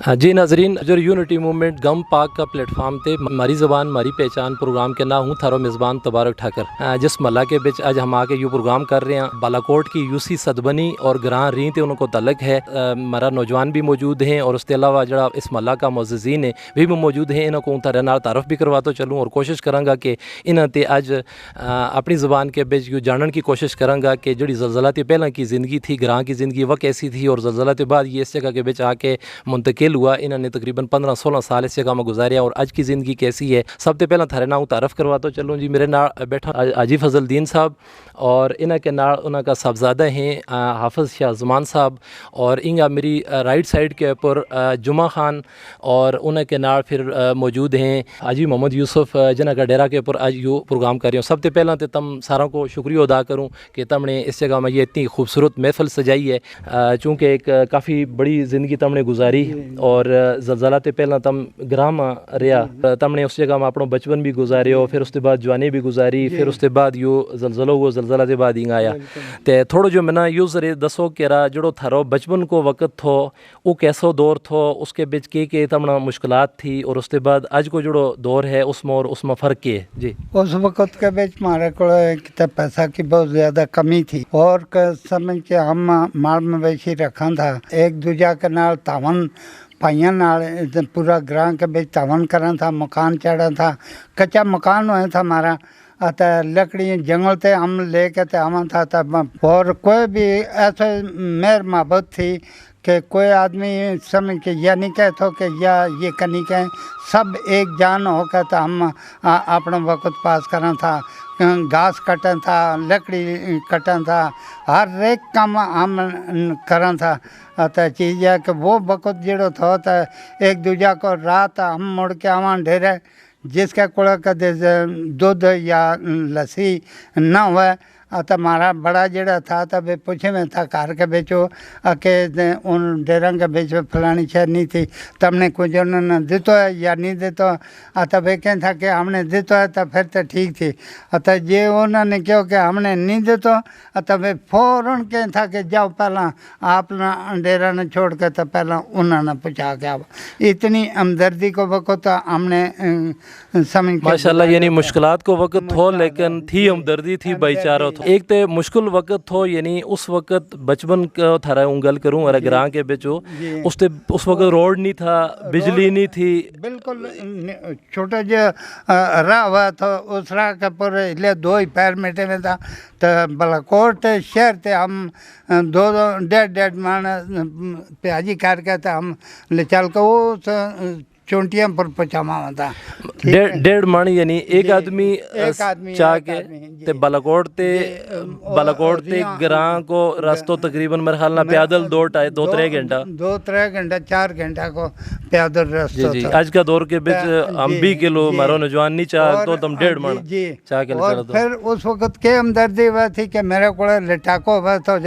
हाँ जी नाजरीन, जो यूनिटी मूवमेंट गम पाक का प्लेटफार्म थे मारी ज़बान मारी पहचान प्रोग्राम के ना हूँ थारो मेज़बान तबारक ठाकर जिस मल्ला के बिच आज हम आके यू प्रोग्राम कर रहे हैं। बालाकोट की यूसी सदबनी और ग्रां री थे उनको तलक है। हमारा नौजवान भी मौजूद हैं और उसके अलावा जरा इस मल्ला का मुअज़्ज़िज़ीन है भी मौजूद हैं। इन्हों थारे नाल तारफ़ भी करवा तो चलूँ और कोशिश कराँगा कि इन्हों ते अज अपनी ज़बान के बिच यू जानने की कोशिश कराँगा कि जी ज़लज़ला ते पहला की ज़िंदगी थी, ग्रां की ज़िंदगी वह कैसी थी और ज़लज़ला के बाद ये इस जगह के बिच आके मुंतकिल हुआ। इन्होंने तकरीबन 15-16 साल इस जगह में गुजारिया और आज की ज़िंदगी कैसी है सब तो पहला थारे नाल तारफ़ करवा तो चलूँ जी। मेरे नाल बैठा हाजी फजलदीन साहब और इन्ह के नाल उनका साहबजादा हैं हाफिज़ शाह ज़मान साहब और इंगा मेरी राइट साइड के ऊपर जुमा खान और उन्ह के नाल फिर मौजूद हैं हाजी मोहम्मद यूसुफ जिन्हों का डेरा के ऊपर आज यू प्रोग्राम कर रहे हो। सब तो पहला तो तम सारों को शुक्रिया अदा करूँ कि तमने इस जगह में ये इतनी खूबसूरत महफिल सजाई है। चूँकि एक काफ़ी बड़ी ज़िंदगी तमने गुजारी और ज़लज़ला ते पहला तम ग्रां में रहा, तमने उस जगह में अपना बचपन भी गुजारे हो, फिर उसके बाद जवानी भी गुजारी, फिर उसके बाद यो ज़लज़लो हुआ, ज़लज़ला के बाद इंगा आया। तो थोड़ा जो मैंने यूँ जरे दसो कि जो थारो बचपन को वक्त थो वो कैसो दौर थो, उसके बिच के तमना मुश्किलात थी और उसके बाद आज को जो दौर है उसमें और उसमें फ़र्क के जी। उस वक़्त के बीच हमारे को पैसा की बहुत ज़्यादा कमी थी और समझ के हम माल मवेशी रखा था, एक दूजा के नाल तावन भाइयों नाल पूरा ग्रां के बीच तावन करा था, मकान चढ़ा था, कच्चा मकान हुआ था हमारा अतः लकड़ी जंगल ते हम लेके ते आवा था तब। और कोई भी ऐसे मेहर मोहब्बत थी कि कोई आदमी समझ के या नहीं कहते कि या ये कहीं कहें, सब एक जान होकर तो हम अपना वक्त पास करा था, घास कटन था, लकड़ी कटन था, हर एक काम हम करा था। तो चीज़ है कि वो वक्त जो था तो एक दूजा को रात हम मुड़ के आवा ढेरे जिसका कोड़ा कदे दूध या लस्सी ना हुआ तो हमारा बड़ा जड़ा था तब पूछे में था कार के बेचो के उन डेरा के बेच फलानी शहर नहीं थी, तमने कुछ उन्होंने देतो है या नहीं देतो तब कहें था कि हमने देतो है तो फिर तो ठीक थी। अतः ये उन्होंने क्यों कि हमने नहीं देतो तब फ़ौरन कहें था कि जाओ पहला आप डेरा ने छोड़ के तो पहला उन्होंने पूछा के अब इतनी हमदर्दी को वक़्त हमने समझ माशाल्लाह। यानी मुश्किलात को वक़्त हो लेकिन थी हमदर्दी थी, भाईचारा था। एक तो मुश्किल वक़्त हो यानी उस वक़्त बचपन का थारा गल करूँ और ग्रां के बिचो उस वक़्त रोड नहीं था, बिजली नहीं थी, बिल्कुल छोटा जो राह हुआ था उस राह के पर इसलिए दो ही पैर मेटे में था। तो बालाकोट शहर थे हम दो डेढ़ मान प्याजी करके था हम ले चल के वो चोंटियां पर पचामा था डेढ़ मन यानी एक आदमी चाह के ते बालाकोट ते ग्रां को रास्तों तकरीबन मेरे ख्याल ना पैदल 2-3 घंटा 4 घंटा को पैदल रास्ता जी। था। आज का दौर के बिच हम भी किलो मारो नौजवान नहीं चाह तो तुम 1.5 मन चाह के और फिर उस वक्त के हमदर्दी हुआ थी कि मेरे को लटाको हुआ तो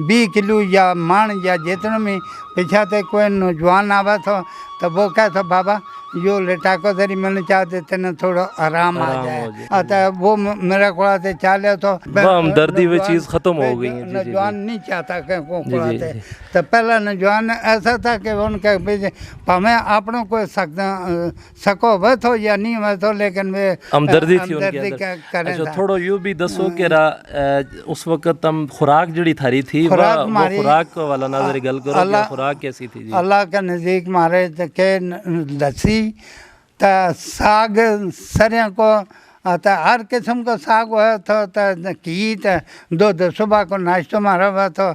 20 किलो या मान या जितना भी पीछा थे कोई नौजवान आवा था तो वो क्या था बाबा यो लेटाको तेरी मैंने चाहते थे थोड़ा आराम आ जाए अतः वो मेरा कोड़ा थे चाले तो हमदर्दी वो चीज़ ख़त्म हो गई। नौजवान नहीं चाहता कि को कोड़ाते तो पहला नौजवान ऐसा था कि उनके बीच भावें आपनों को सको वह तो या नहीं वह तो लेकिन वे हमदर्दी थी उनके अंदर। थोड़ा यूँ भी दसो कि उस वक्त हम खुराक जड़ी थारी थी खुराक वाला नजर गल करो खुराक कैसी थी? अल्लाह का नज़दीक मारे के लस्सी तो साग सरिया को तो हर किस्म का साग हुआ तो घी तो दूध सुबह को नाश्तो मारा हुआ तो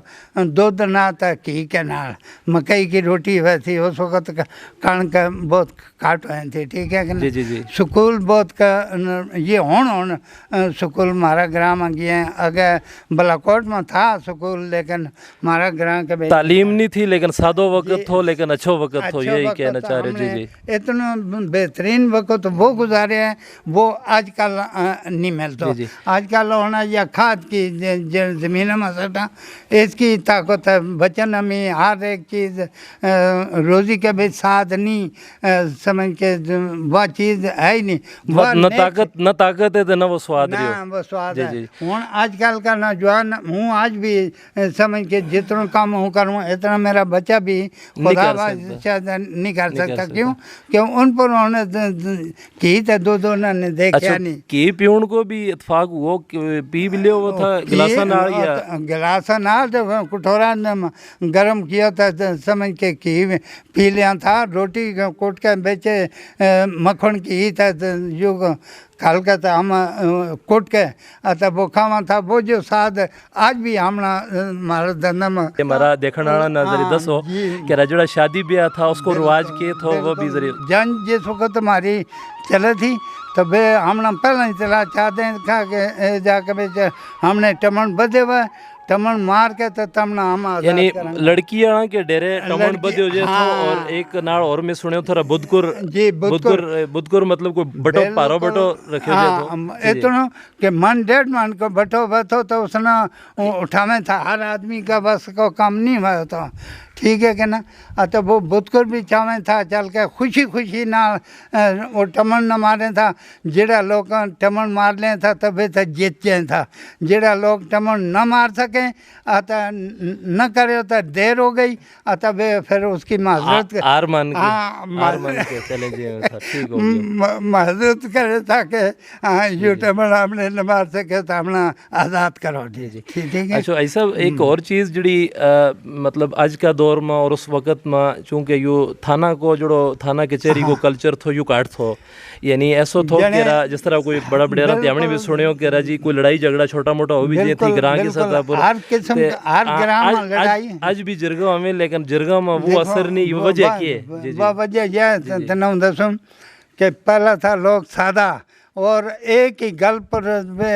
दूध ना तो घी के नाल मकई की रोटी हुई थी। उस वक्त कणक बहुत काट हुई थी, ठीक है कि नहीं? जी। स्कूल बहुत का ये होन स्कूल हमारा ग्राम में गए अगर बालाकोट में था स्कूल लेकिन हमारा ग्राम के तालीम नहीं थी लेकिन सादो वक्त हो लेकिन अच्छो वक्त हो, यही कहना चाह रहे। जी। इतना बेहतरीन वक्त वो गुजारे हैं वो आज आजकल नहीं मिलता। जी। आजकल होना या खाद की ज़मीन में सटा इसकी ताकत है, बचन में हर एक चीज़ रोज़ी के भी साथ नहीं समझ के वह चीज़ है ही नहीं। वह न ताकत है तो न वो स्वाद ना रहो। वो स्वाद जी, है। जी। हूँ आजकल का नौजवान हूँ आज भी समझ के जितना काम हूँ करूँ इतना मेरा बच्चा भी नहीं खुदा कर सकता। शायद नहीं कर नहीं कर सकता। सकता। क्यों? क्यों उन पर उन्होंने की तो दो ने देखा अच्छा, नहीं। की पीउण को भी इत्तेफाक वो पी भी लियो वो था गिलासा नाल या गिलासा नाल जब कटोरा गर्म किया था तो समझ के घी पी लिया था। रोटी कोट के बेचे मक्खन की था युग कल का तो हम कोट के अतः वो खावा था वो जो स्वाद आज भी हमना हमारा धंधा में हमारा देखने वाला नजर दसो कि रजड़ा शादी ब्याह था उसको रिवाज के थो वो भी जरिए जन जिस वक्त हमारी चले थी तो वे हमने पहले ही चला चाहते हैं खा के जाके बेच हमने टमन बदे हुए टमन मार के तो तमना हम यानी लड़कियां के डेरे टमन बदे हो जाए हाँ। थो और एक नाल और मैं सुने थोड़ा बुदकुर जी बुदकुर मतलब कोई बटो पारो बटो रखे जाए तो इतना कि मन 1.5 मन को बटो बैठो तो उसने उठावे था। हर आदमी का बस को काम नहीं हुआ तो ठीक है कि ना। तो वो बुतकुर भी चावे था चल के खुशी खुशी ना वो टमन न मारे था। जेड़ा लोग टमन मार लें था तबे तो जीत जाए था। जेड़ा लोग टमन न मार सके अतः न करे तो देर हो गई अतः वे फिर उसकी माजरत आर मान के चले गए था। ठीक हो गया माजरत करे था कि यू टमन हमने न मार सके तो हमने आज़ाद करो। जी ठीक है। अच्छा ऐसा एक और चीज़ जड़ी मतलब आज का दौर में और उस वक्त में चूंकि यू थाना को जोड़ो थाना कचहरी को कल्चर थो यू काट थो यानी ऐसो थो कि जिस तरह कोई बड़ा बड़ेरा हमने भी सुने कि राजी कोई लड़ाई झगड़ा छोटा मोटा हो भी जे थी ग्राम के सतह पर हर किस्म हर ग्राम में लड़ाई आज भी जिरगा में लेकिन जिरगा में वो असर नहीं वजह की है। जी वो वजह यह तनाव दसूं कि पहला था लोग सादा और एक ही गल पर वे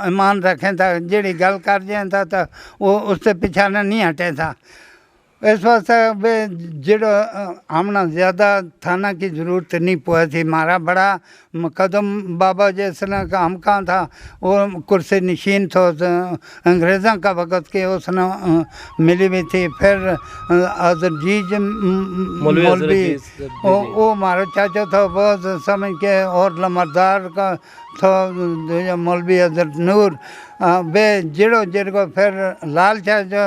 ईमान रखें था। जेड़ी गल कर जाए था तो वो उससे पिछाना नहीं हटे था। इस वास्ते वे जड़ो हमने ज़्यादा थाना की ज़रूरत नहीं पड़ी थी। हमारा बड़ा कदम बाबा जैसा का हम कहाँ था वो कुर्सी नशीन थो अंग्रेज़ों का वक़्त के उसने मिली भी थी। फिर अजीज मौलवी वो हमारा चाचा था बहुत समझ के और लमरदार का था मौलवी हजरत नूर वे जिड़ो जिड़को फिर लाल शाह जो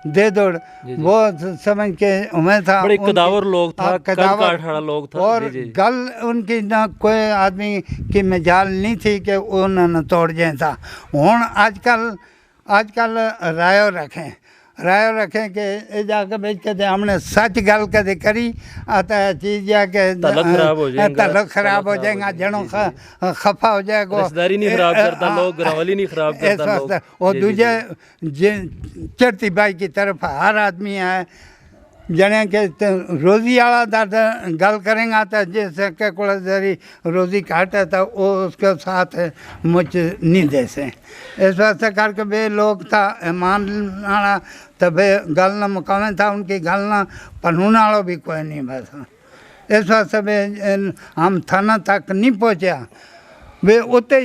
दे दौड़ वो समझ के उम्मीद था। बड़े कदावर लोग था कदावर लोग था और गल उनकी ना कोई आदमी की मजाल नहीं थी कि उन्होंने तोड़ जाए था। हूँ आजकल रायो रखें कि जाके बेच के हमने सच गल कदे करी आता चीज जाके तलक खराब हो जाएगा जनो खफा हो जाएगा रिश्तेदारी नहीं खराब करता लोग घरवाली नहीं खराब करता लोग और दूजे चढ़ती बाई की तरफ हर आदमी है जने के रोज़ी वाला दादा गल करेंगे तो जैसे के को जरी रोज़ी घट है तो वो उसके साथ मुझ नहीं दे से। इस वास्ते करके वे लोग था ईमान वाला तो वे गल न मुकावे था उनकी गल न पनून वाला भी कोई नहीं बस। इस वास्ते वे हम थाना तक नहीं पहुँचा। वे उते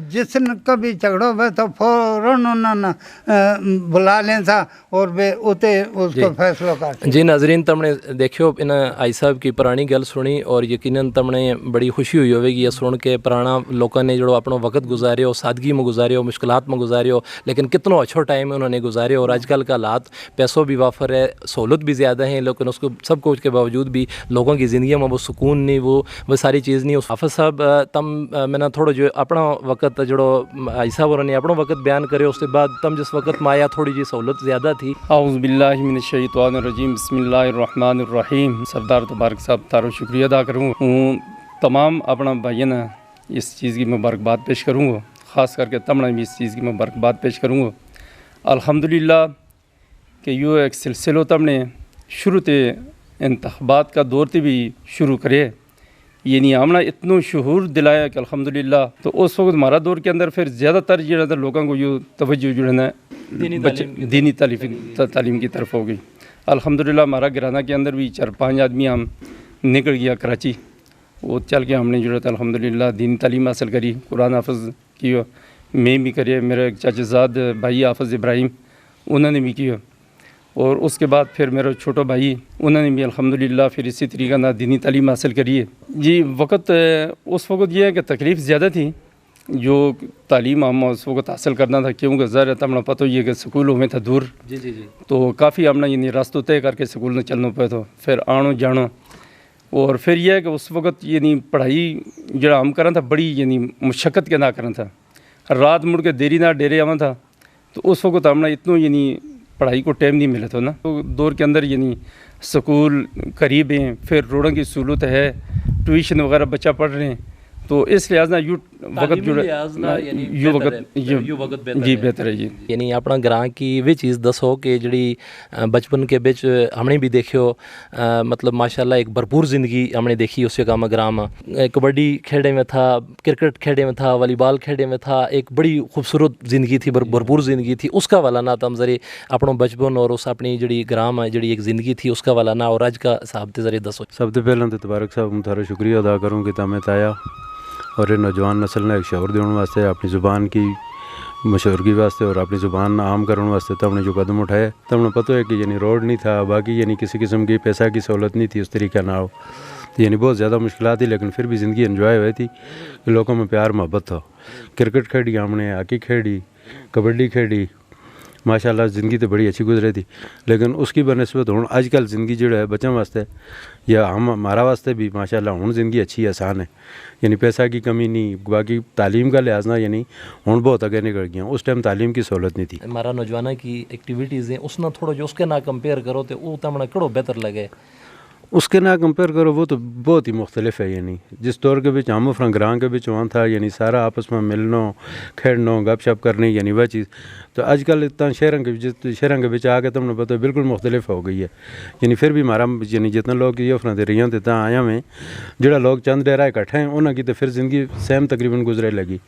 जिसन कभी झगड़ो वे तो फौरन उन्होंने बुला लें था और वे उते उसको फैसला कर। जी नाजरीन तमने देखियो इन आई साहब की पुरानी गल सुनी और यकीनन तमने बड़ी खुशी हुई होगी ये सुन के पुराना लोगों ने जो अपना वक्त गुजारे सादगी में गुजारे मुश्किलात में गुजारे लेकिन कितना अच्छा टाइम उन्होंने गुजारे और आजकल का हालात पैसों भी वाफर है सहूलत भी ज़्यादा है लेकिन उसको सब कुछ के बावजूद भी लोगों की ज़िंदगी में वो सुकून नहीं वो सारी चीज़ नहीं। हाफिज़ साहब तम मैंने थोड़ा जो अपना वक्त जड़ो आई साहब और अपना वक्त बयान करे उसके बाद तम जिस वक्त में आया थोड़ी जी सहूलत ज़्यादा थी। औज़ु बिल्लाहि मिनश शैतानिर रजीम बिस्मिल्लाहिर रहमानिर रहीम। सरदार तबारक साहब तारो शुक्रिया अदा करूँ हूँ तमाम अपना भाइयों ने इस चीज़ की मुबारकबाद पेश करूँगा ख़ास करके तमना भी इस चीज़ की मुबारकबाद पेश करूँगा। अल्हम्दुलिल्लाह कि यो एक सिलसिलो तमने शुरू ते इंतख़ाबात का दौर ते भी शुरू करे यानी हमने इतना शहूर दिलाया कि अल्हम्दुलिल्लाह तो उस वक्त हमारा दौर के अंदर फिर ज़्यादातर जो लोगों को यो तवज्जो जो है ना दीनी तालीम की तरफ हो गई। अल्हम्दुलिल्लाह हमारा घराना के अंदर भी 4-5 आदमी हम निकल गया कराची वो चल के हमने जो है अल्हम्दुलिल्लाह दीन तालीम हासिल करी, कुरान हाफ़िज़ किया, मैं भी करिए, मेरे चाचाजाद भाई हाफ़िज़ इब्राहिम उन्होंने भी किया। और उसके बाद फिर मेरा छोटा भाई उन्होंने भी अल्हम्दुलिल्लाह फिर इसी तरीक़े ना दीनी तालीम हासिल करी है जी। वक़्त उस वक़्त ये है कि तकलीफ़ ज़्यादा थी जो तालीम हम उस वक़्त हासिल करना था, क्योंकि ज़ाहिर है हमने पता ही है कि स्कूल में था दूर जी जी जी। तो काफ़ी हमने यानी रास्तों तय करके स्कूल में चलना पे तो फिर आनो जानो। और फिर यह है कि उस वक़्त यानी पढ़ाई जो हम करना था बड़ी यानी मुशक्क़त के ना करना था, रात मुड़ के देरी ना डेरे आवा था। तो उस वक़्त हमने इतना यानी पढ़ाई को टाइम नहीं मिला था ना, तो दौर के अंदर यानी स्कूल करीब हैं, फिर रोडों की सहूलत है, ट्यूशन वगैरह बच्चा पढ़ रहे हैं, तो इस लिहाज ना यू वक्त जो यू वक्त जी बेहतर है जी। यानी अपना ग्रां की वे चीज़ दसो कि जड़ी बचपन के बिच हमने भी देखियो मतलब माशाल्लाह एक भरपूर ज़िंदगी हमने देखी उस जगह ग्रां में। कबड्डी खेड़े में था, क्रिकेट खेड़े में था, वॉलीबॉल खेड़े में था, एक बड़ी खूबसूरत ज़िंदगी थी, भरपूर ज़िंदगी थी। उसका वाला ना तम ज़रिए अपना बचपन और उस अपनी जड़ी ग्रां में जड़ी एक ज़िंदगी थी उसका वाला ना और अज का हिसाब के ज़रिए दसो। सब तो पहले तो तबारक साहब मैं थारा शुक्रिया अदा करूँ कि तमें आया और ये नौजवान नस्ल ने एक शौर देने वास्ते, अपनी ज़ुबान की मशहूरगी वास्ते और अपनी ज़ुबान आम करने वास्ते तो हमने जो कदम उठाए तो हमने पता है कि यानी रोड नहीं था, बाकी यानी किसी किस्म की पैसा की सहूलत नहीं थी उस तरीके ना हो, यानी बहुत ज़्यादा मुश्किलात थी, लेकिन फिर भी ज़िंदगी एंजॉय हुई थी कि लोगों में प्यार मोहब्बत था। क्रिकेट खेड़ी हमने, हॉकी खेड़ी, कबड्डी खेड़ी, माशाल्लाह ज़िंदगी तो बड़ी अच्छी गुजरी थी। लेकिन उसकी बनस्बत हूँ अजकल ज़िंदगी जो है बच्चों वास्ते या हमारा वास्ते भी माशाल्लाह हूँ ज़िंदगी अच्छी आसान है, यानी पैसा की कमी नहीं, बाकी तालीम का लिहाज ना यानी हूँ बहुत आगे निकल गया। उस टाइम तालीम की सहूलत नहीं थी। हमारा नौजवाना की एक्टिविटीज़ हैं उसना थोड़ा जो उसके ना कंपेयर करो तो वो तमना कड़ो बेहतर लगे, उसके ना कंपेयर करो वो तो बहुत ही मुख्तलिफ है। यानी जिस दौर के बिच हम अपना ग्रां के बिच वहाँ था, यानी सारा आपस में मिलना खेड़ना गप शप करनी, यानी वह चीज़ तो आजकल इतना शहरों के बिच आके तुमने पता है बिल्कुल मुख्तलिफ हो गई है। यानी फिर भी हमारा यानी जितना लोग ये अपना दे रही हैं तो आया में जोड़ा लोग चंद डेरा इकट्ठे हैं उन्होंने की तो फिर ज़िंदगी सेम तकरीबन गुजरे लगी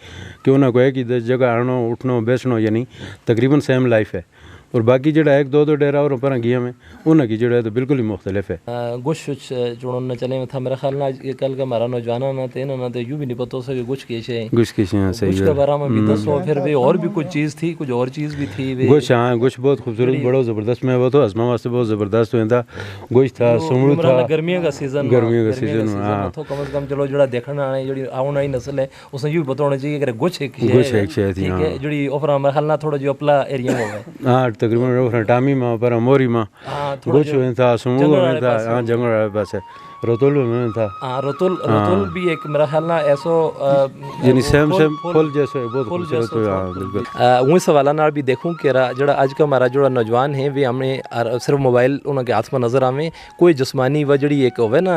कि उन्हें को है कि जगह आना उठना बैठना यानी तकरीबन सेम लाइफ है, और बाकी जो एक दो डेरा और ऊपर गया में उन्हें की जो है तो बिल्कुल ही मुख्तलिफ है। गुश जो न चले में था मेरा ख्याल ना कल का हमारा नौजवाना ना थे ना तो यूँ भी नहीं पता हो सके गुश कैसे गुश सही के बारे में भी दसो, फिर भी और भी कुछ चीज़ थी, कुछ और चीज़ भी थी गुश। हाँ गुश बहुत खूबसूरत बड़ा ज़बरदस्त में वो तो हजमा वास्ते बहुत ज़बरदस्त हुआ था। गुश था, सुमड़ू था, गर्मियों का सीज़न तो कम से कम चलो जो देखना आने जो आने वाली नस्ल है उसने यूँ पता होना चाहिए कि गुश एक शय थी जी ओपरा मेरा ख्याल ना थोड़ा जो अपला एरिया में हो हाँ तकरीबन टामी में पर मोरी में गुश हुआ था, सुमड़ू हुआ था, हाँ जंगल वाले पास है, रतुल में था। हाँ रतुल भी एक मेरा ख्याल ना ऐसो यानी सेम फुल जैसे बहुत खूबसूरत है। हाँ बिल्कुल वही सवाल ना भी देखूँ कि जड़ा आज का हमारा जो नौजवान है वे हमें सिर्फ मोबाइल उनके हाथ में नज़र आवे, कोई जिस्मानी व जड़ी एक होवे ना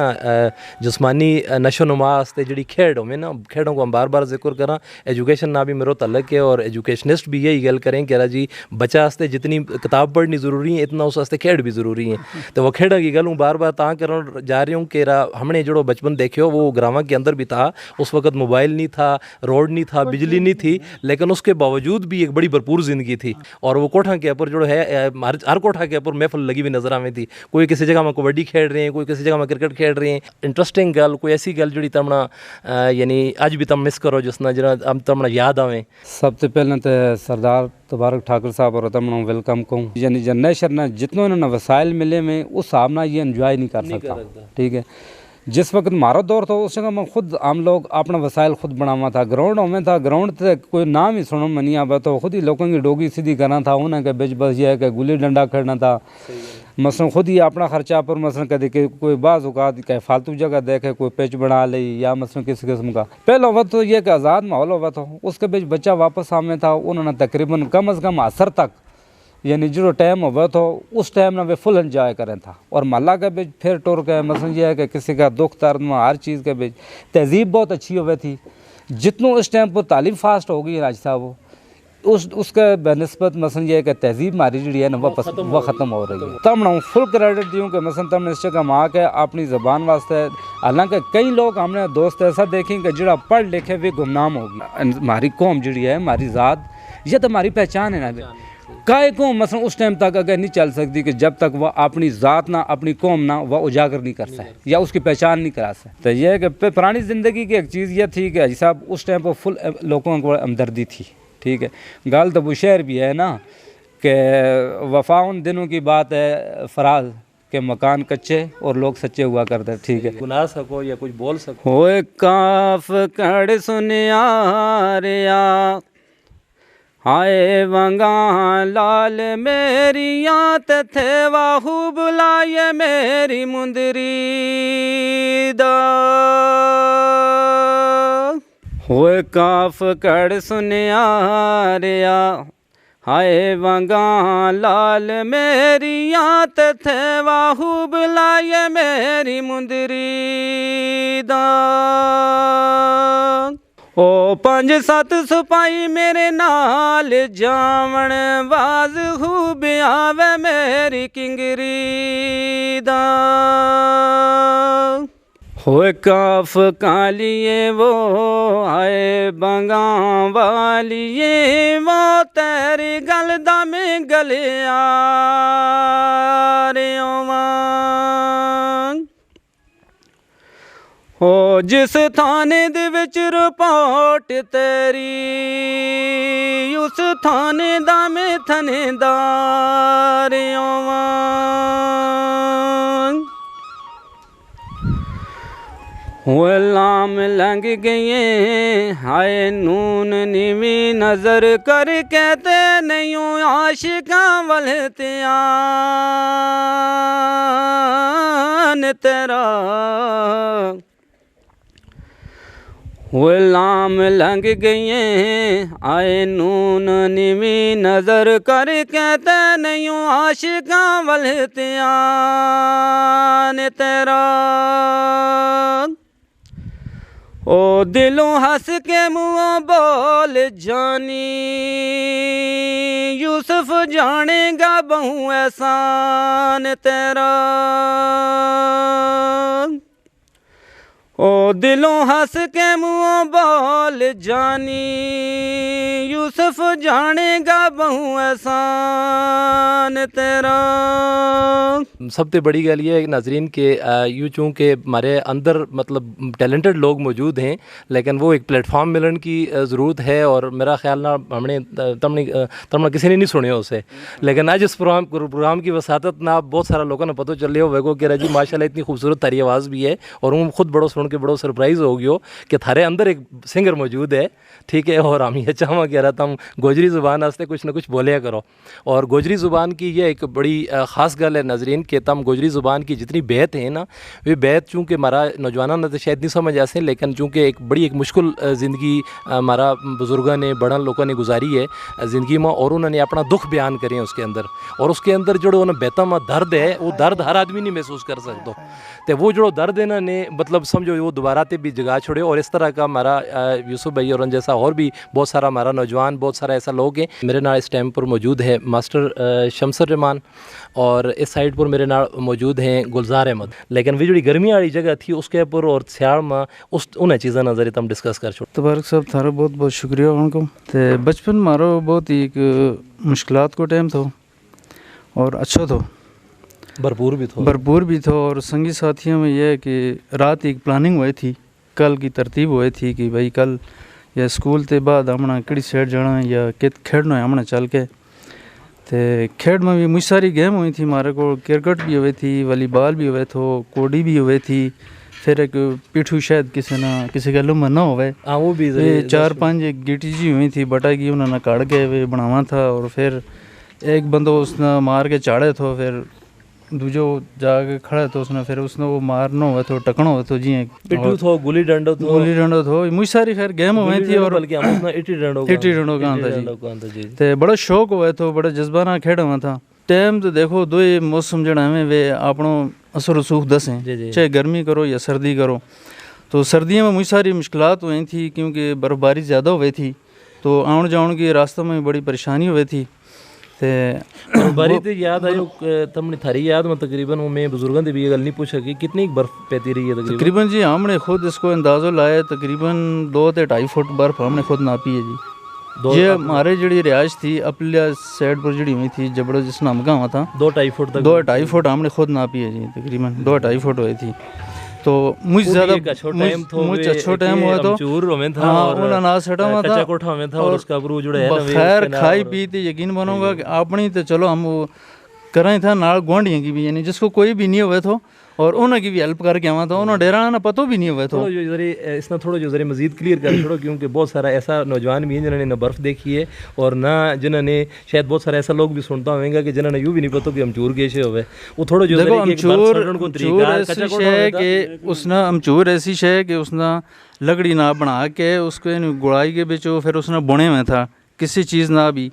जिस्मानी नशो नुमा वास्ते जड़ी खेड़ होवे ना, खेड़ों को हम बार बार जिक्र करा, एजुकेशन ना भी मेरा तल्लक है और एजुकेशनिस्ट भी यही गल करें कि जी बच्चा वास्ते जितनी किताब पढ़नी ज़रूरी है इतना उस वास्ते खेड़ भी ज़रूरी है। तो वह खेड़ा की गल हूँ बार बार ता कर जा रही हूँ कि हमने जो बचपन देखियो वो ग्रामा के अंदर भी था, उस वक्त मोबाइल नहीं था, रोड नहीं था, बिजली नहीं थी, लेकिन उसके बावजूद भी एक बड़ी भरपूर ज़िंदगी थी। और वो कोठा के ऊपर जो है हर कोठा के ऊपर महफिल लगी हुई नजर आवे थी, कोई किसी जगह में कबड्डी खेल रहे हैं, कोई किसी जगह में क्रिकेट खेल रहे हैं। इंटरेस्टिंग गल कोई ऐसी गल जी तमना यानी अज भी तम मिस करो जिसना जरा तमना याद आवे। सबसे पहले तो सरदार तबारक ठाकुर साहब और तमना वेलकम कहूँ, यानी जनरेशन ने जितनों इन्होंने वसाइल मिले में उस हिसाब ना ये एंजॉय नहीं कर सकता। ठीक है, जिस वक्त हमारा दौर था उस जगह में खुद हम लोग अपना वसाइल खुद बनावा था, ग्राउंड में था, ग्राउंड से कोई नाम ही सुनो में नहीं आवा तो खुद ही लोगों की डोगी सीधी करना था, उन्हें के बिच बस ये है कि गुल्ली डंडा खेलना था, मसलन खुद ही अपना खर्चा पर मसलन कदे के कोई बाज़ औक़ात कहीं फालतू जगह देखे कोई पिच बना ले या मसलन किसी किस्म का। पहला वक्त तो ये कि आज़ाद माहौल हुआ था, उसके बीच बच्चा वापस आने था, उन्होंने तकरीबन कम अज़ कम असर तक यानी जो टाइम हुआ तो उस टाइम ना वे फुल एंजॉय करें था। और महल्ला के बीच फिर टुर के मसलन ये है कि किसी का दुख दर्द में हर चीज़ के बीच तहजीब बहुत अच्छी हुई थी। जितनों इस टाइम पर तालीम फास्ट हो गई राज साहब वो उसके बनस्बत मसलन ये है कि तहजीब हमारी जी है ना वह ख़त्म हो रही है। तब मैं फुल क्रेडिट दूँ कि मसलन तमने इस जगह माँ के अपनी ज़बान वास्ते, हालांकि कई लोग हमने दोस्त ऐसा देखें कि जरा पढ़ लिखे भी गुमनाम होगी। हमारी कौम जी है, हमारी ज़ात, ये तो हमारी पहचान है ना। काय कौम मसलन उस टाइम तक अगर नहीं चल सकती कि जब तक वह अपनी ज़ात ना अपनी कौम ना वह उजागर नहीं कर सके या उसकी पहचान नहीं करा सके। तो यह है कि पुरानी ज़िंदगी की एक चीज़ यह थी कि हाजी साहब उस टाइम पर फुल लोगों को हमदर्दी थी, ठीक है। गाल तो वो शेर भी है ना कि वफा उन दिनों की बात है फराज के मकान कच्चे और लोग सच्चे हुआ करते, ठीक है। गुनाह सको या कुछ बोल सको। होए काफ कड़ सुनिया रिया हाय वंगा लाल मेरी यात थे वाहू बुलाए मेरी मुंदरी दा। होए काफ कड़ सुनिया रिया हाय वंगा लाल मेरी यात थे वाहू बुलाए मेरी मुंदरी दा। ओ 5-7 सिपाही मेरे नाल जावण बाज खूब आवे मेरी किंगरी दा। होए काफ कालिए वो आए बंगा वालिए वो तेरी गल दा में गलिया रे हो जिस थाने दे विच रिपोर्ट तेरी उस थाने दा में थानेदार आवां। हुए लाम लंघ गए हाय नून नीवी नजर कर कहते नहीं आशिका वलत्यान तेरा। हुए लाम लंघ गए आए नून नीवी नजर कर कहते नहीं आशिका वलत्यान तेरा। ओ दिलों हंस के मुँह बोल जानी यूसुफ जानेगा बहु एहसान तेरा। ओ दिलों हंस के मुँह बोल जानी यूसुफ जानेगा बहु एहसान तेरा। सबसे बड़ी गल ये है नाजरीन के यूँ चूँकि हमारे अंदर मतलब टैलेंटेड लोग मौजूद हैं लेकिन वो एक प्लेटफॉर्म मिलन की ज़रूरत है। और मेरा ख्याल ना हमने तमने किसी ने नहीं सुने उसे, लेकिन आज इस प्रोग्राम की वसातत ना बहुत सारा लोगों ने पता चल वो वेगो कि राजी माशाल्लाह इतनी खूबसूरत तारी आवाज़ भी है। और वो खुद बड़ो सुन के बड़ो सरप्राइज़ हो गयो कि थारे अंदर एक सिंगर मौजूद है, ठीक है। और हम ये चाहवा कह रहा था हम गोजरी ज़ुबान वास्ते कुछ ना कुछ बोलिया करो। और गोजरी ज़ुबान की ये एक बड़ी ख़ास गल है नाजरीन के तम गोजरी ज़ुबान की जितनी बैत है ना वे बैत चूँकि हमारा नौजवाना ने तो शायद नहीं समझ आसे, लेकिन चूँकि एक बड़ी एक मुश्किल ज़िंदगी हमारा बुज़ुर्गों ने बड़न लोगों ने गुजारी है ज़िंदगी में। और उन्होंने अपना दुख बयान करे उसके अंदर, और उसके अंदर जो उन्हें बेहतर में दर्द है वो दर्द हर आदमी नहीं महसूस कर सकता। तो वो जो दर्द है ना ने मतलब समझो वो दोबारा ते भी जगा छोड़े। और इस तरह का हमारा यूसुफ भाई और जैसा और भी बहुत सारा हमारा नौजवान बहुत सारा ऐसा लोग हैं। मेरे नाल इस टाइम पर मौजूद है मास्टर शमसर रहमान और इस साइड पर मेरे नाल मौजूद हैं गुलजार अहमद। लेकिन वी जी गर्मी वाली जगह थी उसके ऊपर और सियाल में उस उन्हें चीज़ा नजर तुम डिस्कस कर छोड़। तबारक साहब थारा बहुत बहुत शुक्रिया उनको। तो बचपन मारो बहुत ही एक मुश्किलात को टाइम था और अच्छा था, भरपूर भी था। और संगी साथियों में यह है कि रात एक प्लानिंग हुई थी, कल की तरतीब हुई थी कि भाई कल या स्कूल के बाद हमने किड़ी साइड जाना है या कित खेड़ना है हमने चल के। तो खेड़ में भी मुझ सारी गेम हुई थी, हमारे को क्रिकेट भी हुई थी, वॉलीबॉल भी हुए थे, कोडी भी हुई थी, फिर एक पिठू शायद किसी का लुमा ना हुए वो भी 4-5 एक गिटी जी हुई थी बटा की उन्होंने काट के वे बनावा था। और फिर एक बंदो उसने मार के चाड़े थो, फिर दूजो जाके खड़ा तो उसने उसने वो मारना हुआ तो टकनो हुआ तो जी पिट्ठू थो गुली डंडो थो मुझ सारी खैर गेम हुई थी। और बल्कि हम उसने इटी डंडो कहाँ था जी। तो बड़ा शौक हुआ तो बड़ा जज्बा ना खेड़ हुआ था। टाइम तो देखो दो ही मौसम जड़ा हमें वे आपनो असर रसूख दसें, चाहे गर्मी करो या सर्दी करो। तो सर्दियों में मुझ सारी मुश्किलात हुई थी क्योंकि बर्फ़बारी ज़्यादा हुई थी, तो आउन जाउन की रास्ते में बड़ी परेशानी हुई थी। बारी तो याद आयो तुमने थारी याद में तकरीबन वो मैं बुजुर्गों से भी ये गल नहीं पूछा कि कितनी बर्फ़ पैती रही है तकरीबन जी हमने खुद इसको अंदाज़ो लाया तकरीबन 2 से 2.5 फुट बर्फ़ हमने खुद नापी है जी। ये हमारे जड़ी रिहाइश थी अपलिया साइड पर जड़ी हुई थी जबड़ो जिस नाम का हुआ था 2-2.5 फुट तक 2-2.5 फुट हमने खुद नापी है जी, तकरीबन 2-2.5 फुट हुई थी। तो मुझ ज़्यादा मुझ अच्छो टाइम हुआ तो हाँ उन्हें ना सटा हुआ था और उसका खैर खाई पी थी। यकीन बनूंगा कि अपनी तो चलो हम वो करें था नाल गुआढ़ियों की भी, यानी जिसको कोई भी नहीं हुए तो और उन्हें की भी हेल्प करके आवा था, उन्हें डेरा ना पतो भी नहीं हुए तो इसमें थोड़ा जो जरा मजीद क्लियर कर छोड़ो, क्योंकि बहुत सारा ऐसा नौजवान भी हैं जिन्होंने ना बर्फ़ देखी है और ना जिन्होंने शायद बहुत सारा ऐसा लोग भी सुनता होगा कि जिन्होंने यूँ भी नहीं पता कि अमचूर कैसे हुए। वो थोड़ा जो देखो अमचूर ऐसी शे कि उसने लकड़ी ना बना के उसको गुड़ाई के बिचो फिर उसने बुने में था किसी चीज़ ना भी।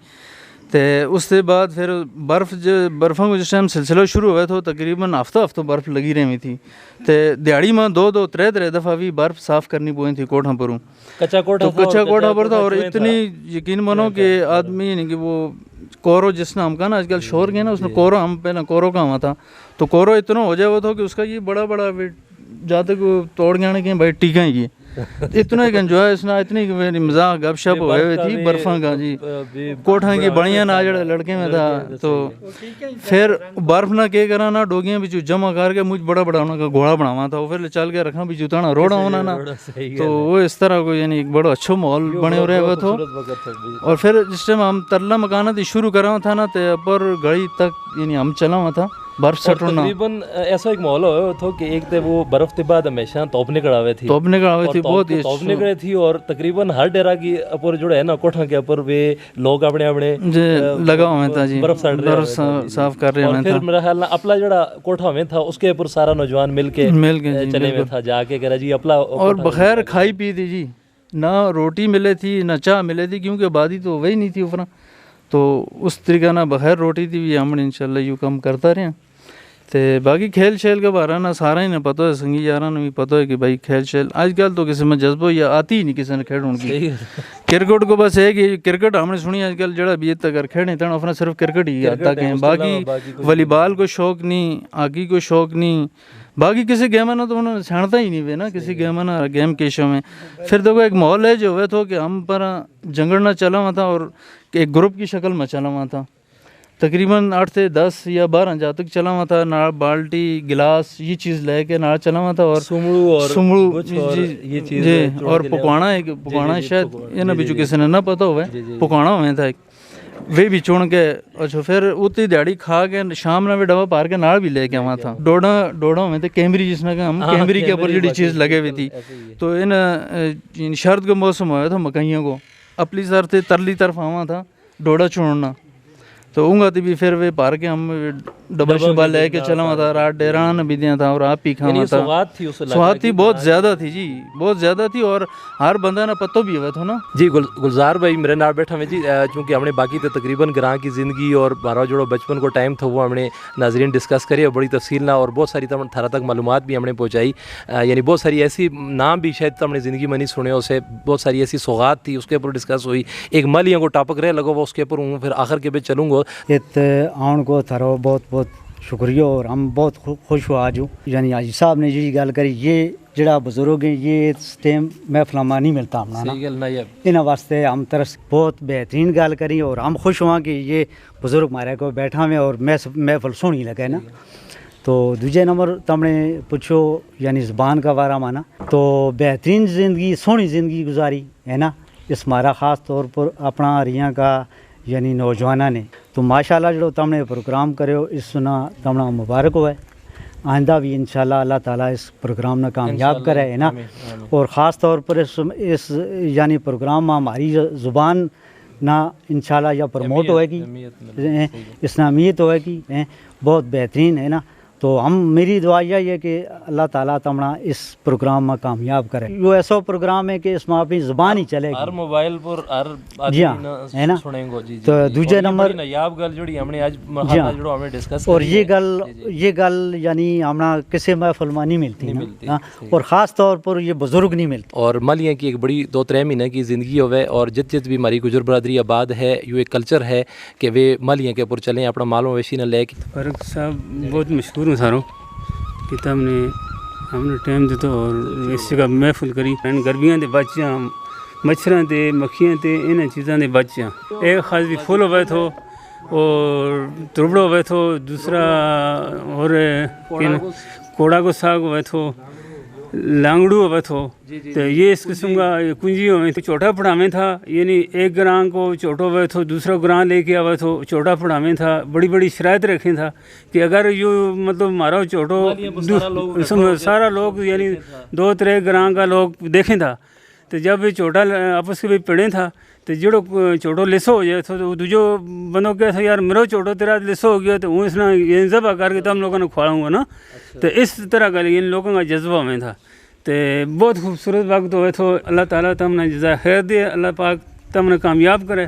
तो उसके बाद फिर बर्फ़ों को जिस टाइम सिलसिला शुरू हुआ तो तकरीबन हफ्ता बर्फ़ लगी रही थी। तो दिहाड़ी में 2-3 दफ़ा भी बर्फ़ साफ़ करनी पड़ी थी कोठा पर, कच्चा कोठा पर था। और इतनी यकीन मानो कि आदमी यानी कि वो कोरो जिस नाम का ना आजकल शोर गया ना, उसने कोरो हम पहले कोरो का हुआ था तो कोरो इतना हो जाए वो था कि उसका ये बड़ा जहाँ तक तोड़ गया कि भाई टीका ही है इतना एक एंजॉय इसना इतनी मजाक गपशप हुए थी बर्फा का जी कोठा की बढ़िया ना जड़े लड़के में था। तो फिर बर्फ ना के करा ना डोगियां बिचू जमा करके मुझ बड़ा उनका घोड़ा बनावा था, फिर चल के रखा बिचू ताना रोड़ा होना ना। तो वो इस तरह को यानी एक बड़ा अच्छो माहौल बने हो रहे हुए तो। और फिर जिस टाइम हम तरला मकाना थी शुरू करा था ना तो पर घड़ी तक यानी हम चला हुआ था बर्फ सटना। तकरीबन ऐसा एक माहौल हुआ था कि एक तो वो बर्फ के बाद हमेशा तोप निकलावे थी बहुत ही तोप निकले थी और तकरीबन हर डेरा की ऊपर जो है ना कोठा के ऊपर वे लोग अपने अपने लगा हुआ था जी बर्फ साफ कर रहे हैं। फिर मेरा ख्याल अपना जड़ा कोठा में था उसके ऊपर सारा नौजवान मिल के चले में था जाके कह जी अपना और बखैर खाई पी थी जी, ना रोटी मिले थी ना चाय मिले थी क्योंकि आबादी तो वही नहीं थी ऊपर। तो उस तरीका ना बखैर रोटी थी भी हमने इंशाल्लाह यूँ कम करता रहे। तो बाकी खेल शेल के बारे ना सारा ही ने पता है, संगी यारा ने भी पता है कि भाई खेल शेल आजकल तो किसी में जज्बो या आती ही नहीं किसी ने खेल उनकी। क्रिकेट को बस है कि क्रिकेट हमने सुनी आजकल जड़ा भी अगर खेलने तो अपना सिर्फ क्रिकेट ही आता है, बाकी वॉलीबॉल को शौक नहीं, हॉकी को शौक नहीं, बाकी किसी गेम है ना तो उन्होंने छानता ही नहीं वे ना किसी गेम है ना गेम के शो में। फिर देखो एक माहौल है जो है तो कि हम पर जंगड़ना चला हुआ था और एक ग्रुप की शक्ल में चला हुआ था, तकरीबन 8 से 10 या 12 जहाँ तक चला हुआ था। नाल बाल्टी गिलास ये चीज़ लेके नाल चला हुआ था और सुमड़ू ये चीज़ और पकवाना शायद ये ना बिचू किसी ने ना पता हुआ पकवाना हुआ था एक वे भी चुन के। अच्छा फिर उतनी दिहाड़ी खा के शाम में भी डब्बा पार के नाल भी लेके आवा था। डोडा हुए थे कैमरी जिसने का हम कैमरी के ऊपर जी चीज़ लगे हुई थी। तो इन शरद का मौसम हुआ था मकइयों को अपनी सर से तरली तरफ आवा था डोडा चुनना। तो उंगा भी फिर वे पार के हम डबल शबा लेके चला हुआ था, रात डेरान भी दिया था और आप ही खावा था। स्वाद थी बहुत ज़्यादा थी जी, बहुत ज़्यादा थी और हर बंदा ना पतो भी हुआ था ना जी। गुलजार भाई मेरे नाल बैठा हुए जी, चूँकि हमने बाकी तो तकरीबन ग्रां की ज़िंदगी और हमारा जो बचपन को टाइम था वो हमने नाजरीन डिस्कस करे और बड़ी तफसील ना और बहुत सारी थारा तक मालूमात भी हमने पहुँचाई। यानी बहुत सारी ऐसी नाम भी शायद हमने ज़िंदगी में नहीं सुने, उसे बहुत सारी ऐसी सौगात थी उसके ऊपर डिस्कस हुई। एक मलियों को टॉपिक रहे लगो वो उसके ऊपर हूँ फिर आखिर के पे चलूँगा। आने को थारो बहुत बहुत शुक्रिया और हम बहुत खुश हुआ आज। यानी हाजी साहब ने जी गल करी ये जड़ा बुजुर्ग है ये इस टाइम महफिल में नहीं मिलता हमने इन्होंने वास्ते हम तरफ बहुत बेहतरीन गल करी और हम खुश हुआ कि ये बुजुर्ग मारे को बैठा में और महफिल सोहनी लगे ना। तो दूजे नंबर तुमने पूछो यानी ज़बान का बारा माना तो बेहतरीन ज़िंदगी सोहनी ज़िंदगी गुजारी है ना इस मारा ख़ास तौर पर अपना रिया का यानी नौजवाना ने। तो माशाल्लाह जो तुमने प्रोग्राम करो इस सुना तुमना मुबारक हो है। आइंदा भी इंशाल्लाह अल्लाह ताला इस प्रोग्राम ने कामयाब करे है ना। और ख़ास तौर पर इस यानी प्रोग्राम में हमारी ज़ुबान ना इंशाल्लाह या प्रमोट होएगी, इस्लामियत होएगी, बहुत बेहतरीन है ना। तो हम मेरी दुआ यही है कि अल्लाह ताला तमना इस प्रोग्राम में कामयाब करे। ये ऐसा प्रोग्राम है कि इसमें अपनी ज़बान ही चलेगी हर मोबाइल पर हर जी हाँ है ना। तो दूसरे नंबर नायाब गल जोड़ी हमने आज जो हमने डिस्कस और ये गल यानी हमना किसी महफिल में नहीं मिलती ना और ख़ास तौर पर ये बुजुर्ग नहीं मिलते। और मलियाँ की एक बड़ी 2-3 महीने की ज़िंदगी होवे और जित भी हमारी गुजर बरदरी आबाद है ये एक कल्चर है कि वे मलियाँ के ऊपर चलें अपना माल मवेशी न ले। फ़ारूक साहब बहुत मशहूर हूँ सारों किताब ने हमने टाइम दिता और इस जगह महफिल करी गर्मियाँ के बच्चे हम मच्छरां ते मक्खियां ते इन्हां चीज़ां दे बच जां। एक खास भी फुल होवे तो और तुरबड़ो होवे तो दूसरा और कोड़ा को साग होवे तो लांगड़ू होवे तो ये इस किस्म का कुंजी होवे तो चोटा पढ़ावें था, यानी एक ग्रां को चोटो होवे तो दूसरा ग्रां लेके आवे तो चोटा पढ़ावें था। बड़ी बड़ी शराइत रखें था कि अगर यो मतलब मारो चोटो सारा लोग यानी 2-3 ग्रां का लोग देखें था, तो जब ये चोटा आपस के भी पढ़े था तो जोड़ो चोटो लिसो हो जाए तो दूजो बंदो क्या था यार मेरा चोटो तेरा लिसो हो गया तो वो इसने ये जबा करके तब लोगों ने खुआऊँगा ना। तो इस तरह का इन लोगों का जज्बा में था। तो बहुत खूबसूरत वक्त हुए तो अल्लाह ताला तमने जज़ा खैर दे, अल्लाह पाक तमने कामयाब करे।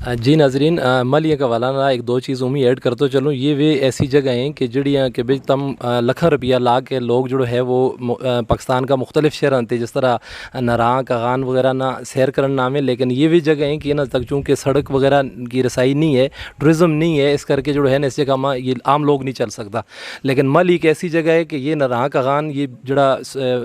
जी नाजरीन, मलिया का वाला ना एक दो चीज़ उम्मीद ऐड करते चलूँ। ये वे ऐसी जगह हैं कि जड़ियाँ के बिच तम लखा रुपया ला के लोग जो है वो पाकिस्तान का मुख्तलिफ शहर आते, जिस तरह नरां कागान वगैरह ना सैर करन नाम है, लेकिन ये भी जगह हैं कि ना तक चूँकि सड़क वगैरह की रसाई नहीं है, टूरिज़म नहीं है, इस करके जो है ना इस जगह में ये आम लोग नहीं चल सकता। लेकिन मल एक ऐसी जगह है कि ये नरां कागान ये जड़ा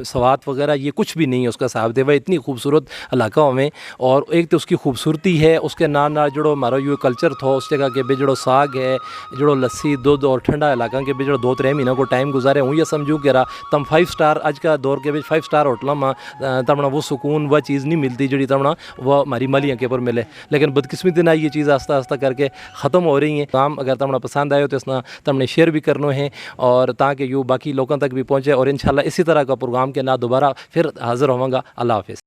सवात वगैरह ये कुछ भी नहीं है उसका साहब देवा, इतनी खूबसूरत इलाका में। और एक तो उसकी खूबसूरती है, उसके नाम जड़ो हमारा यो कल्चर था उस जगह के भी जड़ो साग है, जड़ो लस्सी दूध और ठंडा इलाका के भी जड़ो 2-3 महीना को टाइम गुजारे हूँ। ये समझूँ कि तम 5 स्टार आज का दौर के भी 5 स्टार होटल में तमना वो सुकून वह चीज़ नहीं मिलती जड़ी तमना वह हमारी मलियाँ के ऊपर मिले। लेकिन बदकिस्मती ना ये चीज़ आस्ता आस्ता करके ख़त्म हो रही है। काम अगर तमना पसंद आए तो इसना तमने शेयर भी करना है और ताकि यूँ बाकी लोगों तक भी पहुँचे। और इंशाल्लाह इसी तरह का प्रोग्राम के ना दोबारा फिर हाज़िर होवांगा। अल्लाह हाफ़िज़।